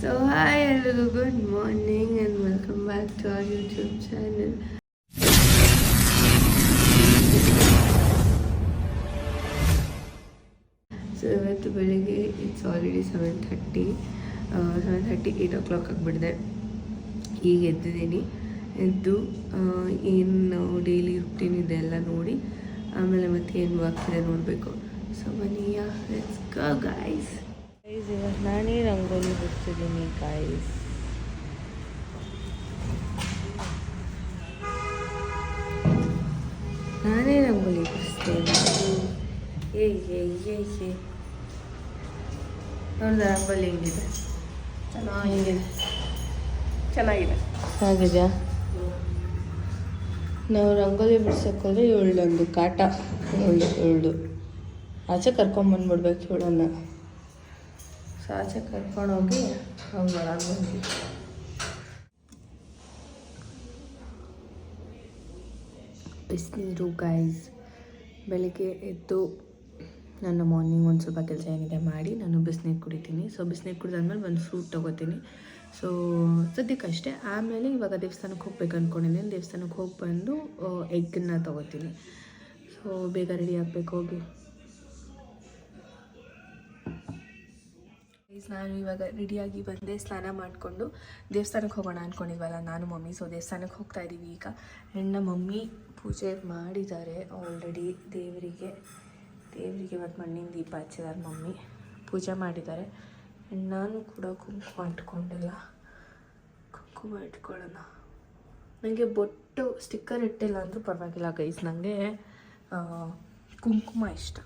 So hi hello, good morning and welcome back to our YouTube channel. So ಇವತ್ತು ಬೆಳಿಗ್ಗೆ it's already 7:30 8 o'clock ಆಗಿಬಿಟ್ಟಿದೆ. ಈಗ ಎದ್ದಿದ್ದೀನಿ. ಎದ್ದು ಏನು ಡೈಲಿ ರುಟೀನ್ ಇದೆ ಎಲ್ಲ ನೋಡಿ ಆಮೇಲೆ ಮತ್ತೆ ಏನು ವರ್ಕ್ ಇದೆ ನೋಡಬೇಕು. ಸೊ ಬನ್ನಿ ಲೆಟ್ಸ್ ಗೋ ಗೈಸ್. ಇವತ್ತು ನಾನೇ ರಂಗೋಲಿ ಬಿಡ್ತಿದ್ದೀನಿ ಗೈಸ್. ನಾನೇ ರಂಗೋಲಿ ಬಿಡಿಸ್ತೇನೆ. ಏ ನೋಡ್ದ ರಂಗೋಲಿ ಹೆಂಗಿದೆ? ಚೆನ್ನಾಗಿದೆಯಾ? ನಾವು ರಂಗೋಲಿ ಬಿಡ್ಸೋಕ್ಕೋದ್ರೆ ಇವಳೊಂದು ಕಾಟ. ಇವಳು ಆಚೆ ಕರ್ಕೊಂಬಂದ್ಬಿಡ್ಬೇಕು ಇವಳನ್ನು. ಸೊ ಆಚೆ ಕರ್ಕೊಂಡೋಗಿ ಅವ್ನು ಒಳಗೆ ಬಂದ್ವಿ. ಬಿಸಿನೀರು ಗೈಸ್. ಬೆಳಗ್ಗೆ ಎದ್ದು ನನ್ನ ಮಾರ್ನಿಂಗ್ ಒಂದು ಸ್ವಲ್ಪ ಕೆಲಸ ಏನಿದೆ ಮಾಡಿ ನಾನು ಬಿಸಿನೀರು ಕುಡಿತೀನಿ. ಸೊ ಬಿಸಿನೀರು ಕುಡಿದಾದ್ಮೇಲೆ ಒಂದು ಫ್ರೂಟ್ ತೊಗೋತೀನಿ. ಸೊ ಸದ್ಯಕ್ಕಷ್ಟೇ. ಆಮೇಲೆ ಇವಾಗ ದೇವಸ್ಥಾನಕ್ಕೆ ಹೋಗ್ಬೇಕು ಅಂದ್ಕೊಂಡಿದ್ದೀನಿ. ದೇವಸ್ಥಾನಕ್ಕೆ ಹೋಗಿ ಬಂದು ಎಗ್ಗನ್ನು ತೊಗೋತೀನಿ. ಸೊ ಬೇಗ ರೆಡಿ ಆಗಬೇಕು ಹೋಗಿ. ನಾನು ಇವಾಗ ರೆಡಿಯಾಗಿ ಬಂದೆ, ಸ್ನಾನ ಮಾಡಿಕೊಂಡು ದೇವಸ್ಥಾನಕ್ಕೆ ಹೋಗೋಣ ಅಂದ್ಕೊಂಡಿದ್ವಲ್ಲ ನಾನು ಮಮ್ಮಿ. ಸೊ ದೇವಸ್ಥಾನಕ್ಕೆ ಹೋಗ್ತಾ ಇದ್ದೀವಿ ಈಗ. ಆ್ಯಂಡ್ ನಮ್ಮ ಮಮ್ಮಿ ಪೂಜೆ ಮಾಡಿದ್ದಾರೆ ಆಲ್ರೆಡಿ. ದೇವರಿಗೆ ಮತ್ತು ಮಣ್ಣಿನ ದೀಪ ಹಚ್ಚಿದ್ದಾರೆ ಮಮ್ಮಿ. ಪೂಜೆ ಮಾಡಿದ್ದಾರೆ. ಆ್ಯಂಡ್ ನಾನು ಕೂಡ ಕುಂಕುಮ ಇಟ್ಕೊಂಡಿಲ್ಲ. ಕುಂಕುಮ ಇಟ್ಕೊಳ್ಳೋಣ. ನನಗೆ ಬೊಟ್ಟು ಸ್ಟಿಕ್ಕರ್ ಇಟ್ಟಿಲ್ಲ ಅಂದರೂ ಪರವಾಗಿಲ್ಲ ಗೈಸ್. ನನಗೆ ಕುಂಕುಮ ಇಷ್ಟ.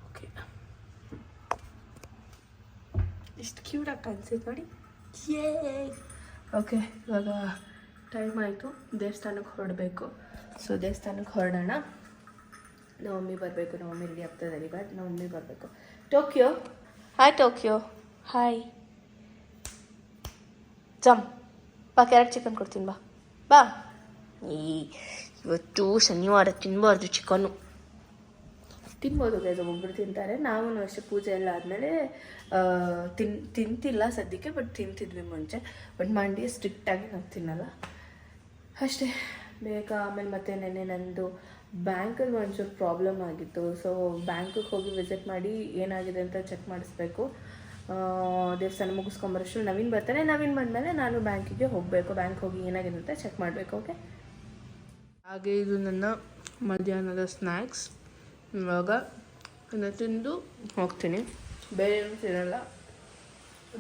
ಓಕೆ, ಎಷ್ಟು ಕ್ಯೂಟಾಗಿ ಕಾಣಿಸಿದೆ ನೋಡಿ. ಓಕೆ, ಇವಾಗ ಟೈಮ್ ಆಯಿತು, ದೇವಸ್ಥಾನಕ್ಕೆ ಹೊರಡಬೇಕು. ಸೊ ದೇವಸ್ಥಾನಕ್ಕೆ ಹೊರಡೋಣ. ನಮ್ಮ ಮಮ್ಮಿ ಬರಬೇಕು. ನಮ್ಮ ಮಮ್ಮಿ ರೆಡಿ ಆಗ್ತದೆ ಈಗ. ನಮ್ಮ ಮಮ್ಮಿ ಬರಬೇಕು. Tokyo, hi Tokyo, hi. ಜಮ್ ಬಾ, ಕ್ಯಾರೆಟ್ ಚಿಕನ್ ಕೊಡ್ತೀನಿ ಬಾ ಬಾ. ಇವತ್ತು ಶನಿವಾರ ತಿನ್ನಬಾರ್ದು ಚಿಕನ್ನು. ತಿನ್ಬೋದು ಗೈಸ್, ಒಬ್ಬೊಬ್ರು ತಿಂತಾರೆ. ನಾವು ಅಷ್ಟೇ ಪೂಜೆ ಎಲ್ಲ ಆದಮೇಲೆ ತಿಂತಿಲ್ಲ ಸದ್ಯಕ್ಕೆ, ಬಟ್ ತಿಂತಿದ್ವಿ ಮುಂಚೆ. ಬಟ್ ಮಂಡಿ ಸ್ಟ್ರಿಕ್ಟಾಗಿ ನಾವು ತಿನ್ನಲ್ಲ ಅಷ್ಟೇ. ಬೇಗ ಆಮೇಲೆ ಮತ್ತೆ ನೆನ್ನೆ ನಂದು ಬ್ಯಾಂಕಲ್ಲಿ ಒಂಚೂರು ಪ್ರಾಬ್ಲಮ್ ಆಗಿತ್ತು. ಸೊ ಬ್ಯಾಂಕಿಗೆ ಹೋಗಿ ವಿಸಿಟ್ ಮಾಡಿ ಏನಾಗಿದೆ ಅಂತ ಚೆಕ್ ಮಾಡಿಸ್ಬೇಕು. ದೇವಸ್ಥಾನ ಮುಗಿಸ್ಕೊಂಬರಷ್ಟು ನವೀನ್ ಬರ್ತಾರೆ. ನವೀನ್ ಬಂದಮೇಲೆ ನಾನು ಬ್ಯಾಂಕಿಗೆ ಹೋಗಬೇಕು. ಬ್ಯಾಂಕ್ ಹೋಗಿ ಏನಾಗಿದೆ ಅಂತ ಚೆಕ್ ಮಾಡಬೇಕು. ಓಕೆ, ಹಾಗೆ ಇದು ನನ್ನ ಮಧ್ಯಾಹ್ನದ ಸ್ನ್ಯಾಕ್ಸ್. ಇವಾಗ ಅದನ್ನು ತಿಂದು ಹೋಗ್ತೀನಿ. ಬೇರೆ ಏನು ತಿನ್ನಲ್ಲ.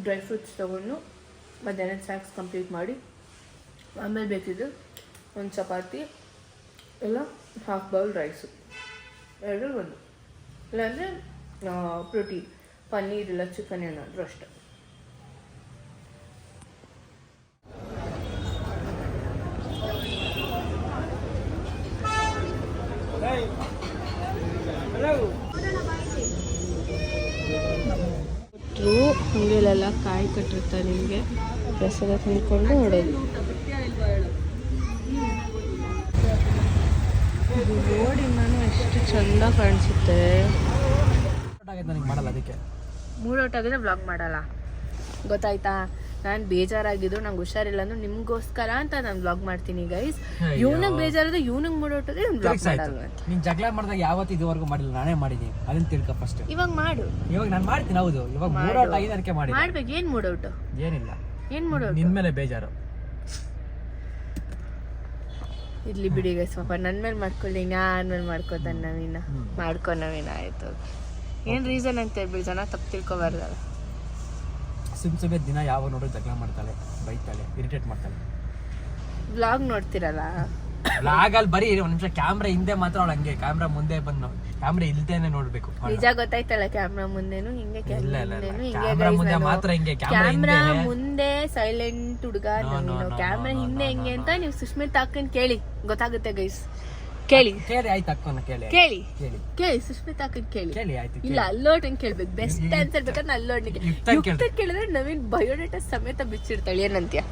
ಡ್ರೈ ಫ್ರೂಟ್ಸ್ ತೊಗೊಂಡು ಮಧ್ಯಾಹ್ನದ ಸ್ನ್ಯಾಕ್ಸ್ ಕಂಪ್ಲೀಟ್ ಮಾಡಿ ಆಮೇಲೆ ಬೇಕಿದ್ದು ಒಂದು ಚಪಾತಿ ಇಲ್ಲ ಹಾಫ್ ಬೌಲ್ ರೈಸು, ಎರಡರಲ್ಲಿ ಒಂದು. ಇಲ್ಲಾಂದರೆ ಪ್ರೋಟೀನ್, ಪನ್ನೀರ್ ಇಲ್ಲ ಚಿಕನ್ ಏನಾದರೂ ಅಷ್ಟೆ. ಹಂಗೆಲ್ಲ ಕಾಯಿ ಕಟ್ಟಿರ್ತಾರೆ ನಿಮಗೆ. ಪ್ರಸಾದ ತಿಳ್ಕೊಂಡು ಹೊಡೋದು. ನೋಡಿ ನಾನು ಎಷ್ಟು ಚಂದ ಕಾಣಿಸುತ್ತೆ. ಮೂಡೋಟಾಗಿದ್ರೆ ವ್ಲಾಗ್ ಮಾಡಲ್ಲ, ಗೊತ್ತಾಯ್ತಾ? ನಾನು ಬೇಜಾರಾಗಿದ್ದು, ನಂಗೆ ಹುಷಾರಿಲ್ಲ ಅಂದ್ರೆ ನಿಮ್ಗೋಸ್ಕರ ಅಂತ ನಾನು ವ್ಲಾಗ್ ಮಾಡ್ತೀನಿ ಗೈಸ್. ಇವ್ನಿಗೆ ಬೇಜಾರಿದ್ರೆ ಇವ್ನಿಗೆ ಮೂಡೋಟೋದ್ರೆ ಇವ್ನು ವ್ಲಾಗ್ ಮಾಡಲ್ಲ ಅಂತ. ನೀನು ಜಗಳ ಮಾಡಿದಾಗ ಯಾವತ್ತು ಇದುವರೆಗೂ ಮಾಡಿಲ್ಲ, ನಾನೇ ಮಾಡಿದ್ದೀನಿ. ಅದನ್ನ ತಿಳ್ಕೊ ಫಸ್ಟ್. ಇವಾಗ ಮಾಡು. ಇವಾಗ ನಾನು ಮಾಡ್ತೀನಿ. ಹೌದು, ಇವಾಗ ಮೂಡೌಟ್ ಆಗಿದೆ, ಅದಕ್ಕೆ ಮಾಡಿ ಮಾಡ್ಬೇಕು. ಏನು ಮೂಡೌಟು? ಏನಿಲ್ಲ, ಏನು ಮೂಡೌಟು? ನಿನ್ನ ಮೇಲೆ ಬೇಜಾರು ಇರ್ಲಿ ಬಿಡಿ ಗೈಸ್. ಪಾಪ ನನ್ನ ಮೇಲೆ ಮಾಡ್ಕೊಳ್ಳಿ, ನಾನು ಮೇಲೆ ಮಾಡ್ಕೋತಾನೆ ನವೀನ. ಮಾಡ್ಕೊ ನವೀನ, ಆಯಿತು. ಏನು ರೀಸನ್ ಅಂತ ಹೇಳ್ಬಿಡಿ, ಜನ ತಪ್ಪು ತಿಳ್ಕೊಬಾರ್ದಲ್ಲ. ಸುಮ್ಮನೆ ದಿನ ಯಾವ ನೋಡೋ ಜಗಳ ಮಾಡ್ತಾಳೆ, ಬೈತಾಳೆ, ಇರಿಟೇಟ್ ಮಾಡ್ತಾಳೆ. ವ್ಲಾಗ್ ನೋಡ್ತಿರಲ್ಲ, ವ್ಲಾಗಲ್ಲಿ ಬರೀ ಒಂದು ನಿಮಿಷ ಕ್ಯಾಮ್ರಾ ಹಿಂದೆ ಮಾತ್ರ ಅವಳು ಹಂಗೆ, ಕ್ಯಾಮ್ರಾ ಮುಂದೆ ಬಂದು ಕ್ಯಾಮ್ರಾ ಇಲ್ದೇನೆ ನೋಡ್ಬೇಕು. ನಿಜ ಗೊತ್ತಾಯ್ತಲ್ಲ, ಕ್ಯಾಮ್ರಾ ಮುಂದೆನು ಹಿಂಗೆ, ಕ್ಯಾಮ್ರಾ ಮುಂದೆ ಮಾತ್ರ ಹಿಂಗೆ. ಕ್ಯಾಮ್ರಾ ಮುಂದೆ ಸೈಲೆಂಟ್ ಹುಡುಗ ನವೀನು, ಕ್ಯಾಮ್ರಾ ಹಿಂದೆ ಹೆಂಗೆ ಅಂತ ನೀವು ಸುಷ್ಮಿತಾ ಅಕ್ಕನ್ ಕೇಳಿ, ಗೊತ್ತಾಗುತ್ತೆ ಗೈಸ್. ಕೇಳಿ ಕೇಳಿ ಆಯ್ತು ಅಕ್ಕನ ಕೇಳಿ ಕೇಳಿ ಕೇಳಿ ಕೇಳಿ ಸುಷ್ಮಿತಾ ಅಕ್ಕನ್ ಕೇಳಿ ಕೇಳಿ ಆಯ್ತು ಇಲ್ಲ ಅಲ್ಲೋಟನ್ ಕೇಳ್ಬೇಕು ಬೆಸ್ಟ್ ಆನ್ಸರ್ ಬೇಕಾದ್ರೆ ಅಲ್ಲೋಡ್ನಿಗೆ ಯುಕ್ತ ಕೇಳಿದ್ರೆ ನವೀನ್ ಬಯೋಡೇಟಾ ಸಮೇತ ಬಿಚ್ಚಿಡ್ತಾಳೆ ಏನಂತ್ಯ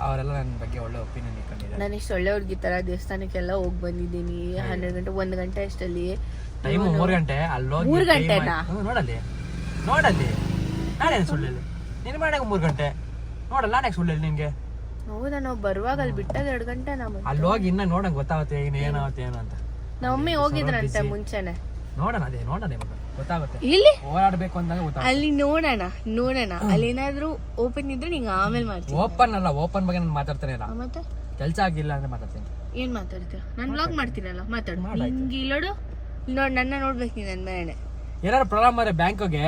ಅವರೆಲ್ಲ ನನ್ನ ಬಗ್ಗೆ ಒಳ್ಳೆ ಒಪಿನಿಯನ್ ಇಟ್ಕೊಂಡಿದ್ದಾರೆ. ನಾನು ಇಷ್ಟು ಒಳ್ಳೆ ಹುಡುಗಿ ತರ ದೇವಸ್ಥಾನಕ್ಕೆಲ್ಲ ಹೋಗಿ ಬಂದಿದ್ದೀನಿ 12 ಗಂಟೆ 1 ಗಂಟೆ ಅಷ್ಟಲ್ಲಿ ಟೈಮ್ 3 ಗಂಟೆ ಅಲ್ಲೋಗಿ 3 ಗಂಟೆನಾ ನೋಡಲ್ಲಿ ನಾನೇನು ಸುಳ್ಳಿಲ್ಲ ನೀನು ಮಾಡಾಗ 3 ಗಂಟೆ ನೋಡಲ್ಲ ನಾನೇ ಸುಳ್ಳಿಲ್ಲ ನಿನ್ಗೆ. ಹೌದಾ ನಾವು ಬರುವಾಗ ಅಲ್ಲಿ ಬಿಟ್ಟಾಗ 2 ಗಂಟೆ ನಾವು ಅಲ್ಲಿ ಹೋಗಿ ಇನ್ನ ನೋಡಂಗ್ ಗೊತ್ತಾಗುತ್ತೆ ಈಗ ಏನಾಗುತ್ತೆ ಏನು ಅಂತ. ನಮ್ಮಮ್ಮಿ ಹೋಗಿದ್ರಂತೆ ಮುಂಚೆನೆ ನೋಡೋಣ ಇವಾಗ ಗೊತ್ತಾಗುತ್ತೆ. ಇಲ್ಲಿ ಓಡಾಡ್ಬೇಕು ಅಂದಾಗ ಗೊತ್ತಾಗುತ್ತೆ. ಅಲ್ಲಿ ನೋಡೋಣ ಅಲ್ಲಿ ಏನಾದ್ರು ಓಪನ್ ಇದ್ರೆ ನಿಂಗೆ ಆಮೇಲೆ ಮಾಡ್ತೀನಿ. ಓಪನ್ ಬಗ್ಗೆ ನಾನು ಮಾತಾಡ್ತಾನೆ ಇಲ್ಲ. ಮತ್ತೆ ಕೆಲಸ ಆಗಿಲ್ಲ ಅಂದ್ರೆ ಮಾತಾಡ್ತೀನಿ. ಏನ್ ಮಾತಾಡ್ತೀಯ? ನಾನು ವ್ಲಾಗ್ ಮಾಡ್ತೀನಲ್ಲ ಮಾತಾಡು. ಹಿಂಗೆ ಇಲ್ಲೋಡು ನನ್ನ ನೋಡ್ಬೇಕು ನೀನು ನನ್ನ ಮೇಲೆ. ಏನಾದ್ರು ಪ್ರಾಬ್ಲಮ್ ಆದ್ರೆ ಬ್ಯಾಂಕ್ಗೆ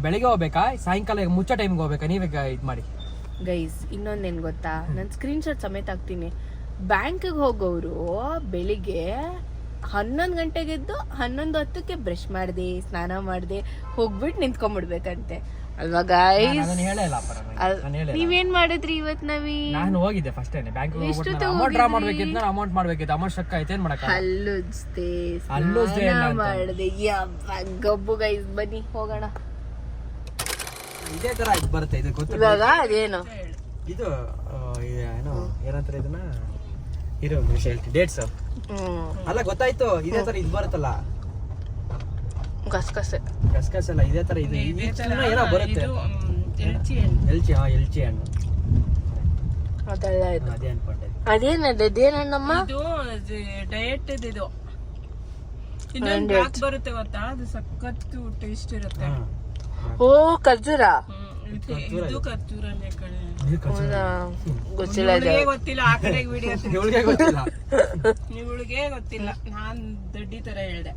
ಬೆಳಿಗ್ಗೆ ಹೋಗ್ಬೇಕಾ ಸಾಯಂಕಾಲ ಮುಚ್ಚೋ ಟೈಮ್ಗೆ ಹೋಗ್ಬೇಕಾ ನೀವೇ ಇದು ಮಾಡಿ. ಗೈಸ್ ಇನ್ನೊಂದೇನು ಗೊತ್ತಾ, ನಾನು ಸ್ಕ್ರೀನ್ ಶಾಟ್ ಸಮೇತ ಹಾಕ್ತೀನಿ. ಬ್ಯಾಂಕಿಗೆ ಹೋಗೋರು ಬೆಳಿಗ್ಗೆ 11 ಗಂಟೆಗೆದ್ದು 11:10ಕ್ಕೆ ಬ್ರಷ್ ಮಾಡಿದೆ ಸ್ನಾನ ಮಾಡಿದೆ ಹೋಗ್ಬಿಟ್ಟು ನಿಂತ್ಕೊಂಡ್ಬಿಡ್ಬೇಕಂತೆ ಅಲ್ವಾ ಗೈಸ್? ನೀವೇನ್ ಮಾಡಿದ್ರಿ ಇವತ್ ನವೀನ್? ನಾನು ಹೋಗಿದ್ದೆ first time bank amount draw ಮಾಡ್ಬೇಕಿತ್ತು, ಅಮೌಂಟ್ ಮಾಡ್ಬೇಕಿತ್ತು, ಅಮೌಂಟ್ ಸ್ಟಕ್ ಆಯ್ತು. ಏನ್ ಮಾಡಕ ಹಲ್ಲುಜ್ದೆ ಮಾಡಿದೆ ಗಬ್ಬು. ಗೈಸ್ ಬನ್ನಿ ಹೋಗೋಣ. ಇದೇ ತರ ಇದು ಬರುತ್ತೆ. ಇದು ಗೊತ್ತು ಇವಾಗ ಅದೇನು ಇದು ಏನೋ ಏನಂತಾರೆ ಇದನ್ನ ಇರೋ ಡೇಟ್ಸ್ ಅಲ್ಲ ಗೊತ್ತಾಯ್ತು. ಇದೇ ತರ ಇದು ಬರುತ್ತಲ್ಲ ಗಸಗಸೆ ಎಲ್ಲ ಇದೇ ತರ ಇದು ಏನೋ ಬರುತ್ತೆ. ಎಲ್ಚಿ ಹಣ್ಣು ಅದೆಲ್ಲ ಇದು. ಅದೇ ಅನ್ಕೊಂಡೆ. ಅದೇನಮ್ಮ ಡಯಟ್ ಇದು ಇನ್ನೊಂದು ಬ್ಲಾಕ್ ಬರುತ್ತೆ ಗೊತ್ತಾ, ಅದು ಸಖತ್ತು ಟೇಸ್ಟ್ ಇರುತ್ತೆ. ಓ ಖರ್ಜೂರ. ಇದು ಖರ್ಜೂರನೇ ಕಡೆ. ಗೊತ್ತಿಲ್ಲ ಗೊತ್ತಿಲ್ಲ ಆ ಕಡೆ ವಿಡಿಯೋ ಗೊತ್ತಿಲ್ಲ ಇವಳಿಗೆ ಗೊತ್ತಿಲ್ಲ. ನಾನ್ ದಡ್ಡಿ ತರ ಹೇಳ್ದೆ.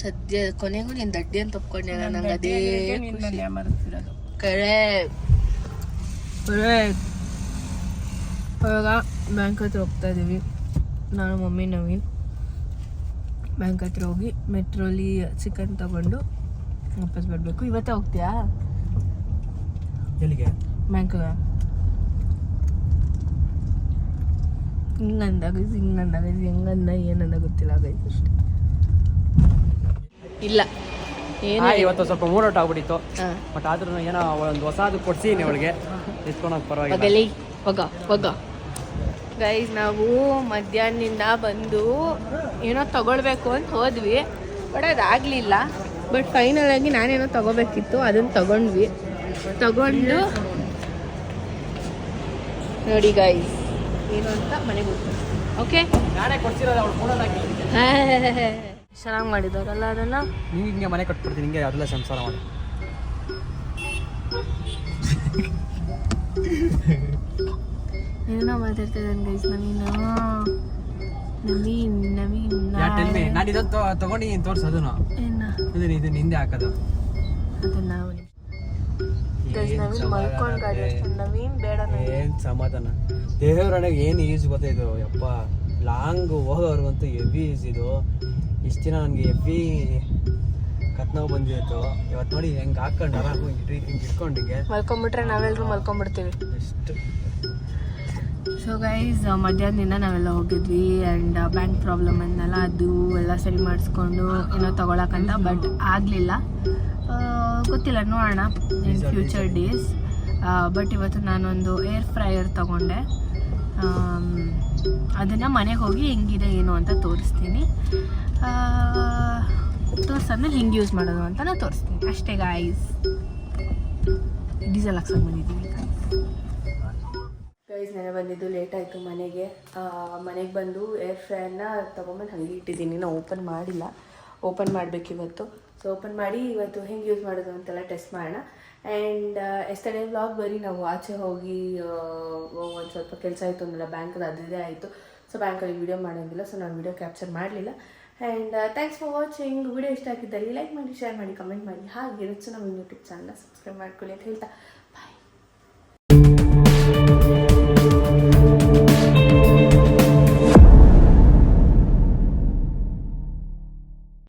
ಸದ್ಯ ಕೊನೆಗೂ ನೀನ್ ದಡ್ಡಿ ಅಂತ ಒಪ್ಕೊಂಡೆ. ನಂಗೆ ಅದೇ ಮರೆತಿರೋದು ಕರೆ. ಇವಾಗ ಬ್ಯಾಂಕ್ ಹತ್ರ ಹೋಗ್ತಾ ಇದೀವಿ ನಾನು ಮಮ್ಮಿ ನವೀನ್. ಬ್ಯಾಂಕ್ ಹತ್ರ ಹೋಗಿ ಮೆಟ್ರೋಲಿ ಚಿಕನ್ ತಗೊಂಡು ವಾಪಸ್ ಬರ್ಬೇಕು. ಇವತ್ತೇ ಹೋಗ್ತೀಯಾ ಎಲ್ಲಿಗೆ? ಬ್ಯಾಂಕ್ಗೆ. ಹಿಂಗಂದಾಗ ಹೆಂಗಂದ ಏನಂದ ಗೊತ್ತಿಲ್ಲ ಗೈಸ್ ಅಷ್ಟೇ. ಇಲ್ಲ ಇವತ್ತು ಸ್ವಲ್ಪ ಮೂಡೌಟ್ ಆಗ್ಬಿಟ್ಟಿತ್ತು. ಬಟ್ ಆದ್ರೂ ಏನೋ ಒಂದು ಹೊಸದು ಕೊಡ್ಸೀನಿ ಅವಳಿಗೆ ಎತ್ಕೊಂಡೋಗಿ ಪರವಾಗಿಲ್ಲ. ಗೈಸ್ ನಾವು ಮಧ್ಯಾಹ್ನದಿಂದ ಬಂದು ಏನೋ ತಗೊಳ್ಬೇಕು ಅಂತ ಹೋದ್ವಿ, ಬಟ್ ಅದಾಗಲಿಲ್ಲ. ಬಟ್ ಫೈನಲ್ ಆಗಿ ನಾನೇನೋ ತಗೋಬೇಕಿತ್ತು, ಅದನ್ನು ತಗೊಂಡು ನೋಡಿ ಗೈಸ್ ಏನು ಅಂತ ಮನೆಗೆ ಹೋಗ್ತೀನಿ. ಓಕೆ ನಾನೇ ಕೊಡ್ಸಿರೋದು ಅವಳು ಮೂಡೋದಾಗಿ ಚೆನ್ನಾಗಿ ಮಾಡಿದಾರಲ್ಲ ಅದನ್ನು. ನೀವು ಹಿಂಗೆ ಮನೆ ಕಟ್ಬಿಡ್ತೀನಿ, ಹಿಂಗೆ ಅದೆಲ್ಲ ಸಂಸಾರ ಮಾಡಿ. ಏನೋ ಮಾತಾಡ್ತಿದ್ದಾನೆ ಗೈಸ್ ನವೀನ್. ನಾನು ಇದನ್ನು ತಗೊಂಡು ತೋರ್ಸು ಅದನ್ನು. ಇದನ್ನ ಹಿಂದೆ ಹಾಕೋದು ಅದನ್ನ ನವೀನ್ ಬೇಡ. ಏನ್ ಸಮಾಧಾನ ದೇವರೊಳಗೆ ಏನು ಯೂಸ್ ಗೊತ್ತಾಯ್ತು ಯಪ್ಪ. ಲಾಂಗ್ ಹೋಗೋರ್ಗಂತೂ ಹೆವಿ ಯೂಸ್ ಇದು. ಇಷ್ಟು ದಿನ ನನಗೆ ಹೆವಿ ಕತ್ನೋವು ಬಂದಿತ್ತು. ಇವತ್ತು ನೋಡಿ ಹೆಂಗೆ ಹಾಕೊಂಡು ಆರಾಮಾಗಿ ಹಿಂಗೆ ಇಟ್ಕೊಂಡಿಗೆ ಮಲ್ಕೊಂಡ್ಬಿಟ್ರೆ ನಾವೆಲ್ಲರೂ ಮಲ್ಕೊಂಡ್ಬಿಡ್ತೀವಿ. ಎಷ್ಟು ಸೊ ಗೈಸ್ ಮಧ್ಯಾಹ್ನದಿಂದ ನಾವೆಲ್ಲ ಹೋಗಿದ್ವಿ ಆ್ಯಂಡ್ ಬ್ಯಾಂಕ್ ಪ್ರಾಬ್ಲಮ್ ಅಂದಲ್ಲ ಅದು ಎಲ್ಲ ಸರಿ ಮಾಡಿಸ್ಕೊಂಡು ಏನೋ ತೊಗೊಳಕ್ಕಂತ. ಬಟ್ ಆಗಲಿಲ್ಲ, ಗೊತ್ತಿಲ್ಲ ನೋಡೋಣ ಇನ್ ಫ್ಯೂಚರ್ ಡೇಸ್. ಬಟ್ ಇವತ್ತು ನಾನೊಂದು ಏರ್ ಫ್ರೈಯರ್ ತೊಗೊಂಡೆ. ಅದನ್ನು ಮನೆಗೆ ಹೋಗಿ ಹೆಂಗಿದೆ ಏನು ಅಂತ ತೋರಿಸ್ತೀನಿ. ತೋರಿಸಾದ್ಮೇಲೆ ಹೆಂಗೆ ಯೂಸ್ ಮಾಡೋದು ಅಂತ ನಾನು ತೋರಿಸ್ತೀನಿ ಅಷ್ಟೇ ಗಾಯ್ಸ್. ಡೀಸೆಲ್ ಹಾಕ್ಸೋಕೆ ಬಂದಿದ್ದೀವಿ ಗೈಸ್. ನೆನೆ ಬಂದಿದ್ದು ಲೇಟ್ ಆಯಿತು ಮನೆಗೆ ಬಂದು ಏರ್ ಫ್ರೈಯರ್ನ ತೊಗೊಂಬಂದು ಹಾಗೆ ಇಟ್ಟಿದ್ದೀನಿ. ನಾವು ಓಪನ್ ಮಾಡಿಲ್ಲ, ಓಪನ್ ಮಾಡಬೇಕಿವತ್ತು. ಸೊ ಓಪನ್ ಮಾಡಿ ಇವತ್ತು ಹೆಂಗೆ ಯೂಸ್ ಮಾಡೋದು ಅಂತೆಲ್ಲ ಟೆಸ್ಟ್ ಮಾಡೋಣ. ಆ್ಯಂಡ್ ಎಷ್ಟನೇ ವ್ಲಾಗ್ ಬರೀ ನಾವು ಆಚೆ ಹೋಗಿ ಒಂದು ಸ್ವಲ್ಪ ಕೆಲಸ ಆಯಿತು ಅಂದಲ್ಲ ಬ್ಯಾಂಕಲ್ಲಿ, ಅದೇ ಆಯಿತು. ಸೊ ಬ್ಯಾಂಕಲ್ಲಿ ವೀಡಿಯೋ ಮಾಡೋಂಗಿಲ್ಲ, ಸೊ ನಾನು ವೀಡಿಯೋ ಕ್ಯಾಪ್ಚರ್ ಮಾಡಲಿಲ್ಲ. And thanks for watching. Video ಇಷ್ಟ ಆಗಿದ್ದಲ್ಲಿ ಲೈಕ್ ಮಾಡಿ, ಶೇರ್ ಮಾಡಿ, ಕಮೆಂಟ್ ಮಾಡಿ. ಹಾಗೆ ಇರುತ್ತೆ ನಮ್ಮ ಯೂಟ್ಯೂಬ್ ಚಾನಲ್ನ ಸಬ್ಸ್ಕ್ರೈಬ್ ಮಾಡ್ಕೊಳ್ಳಿ ಅಂತ ಹೇಳ್ತಾ ಬಾಯ್.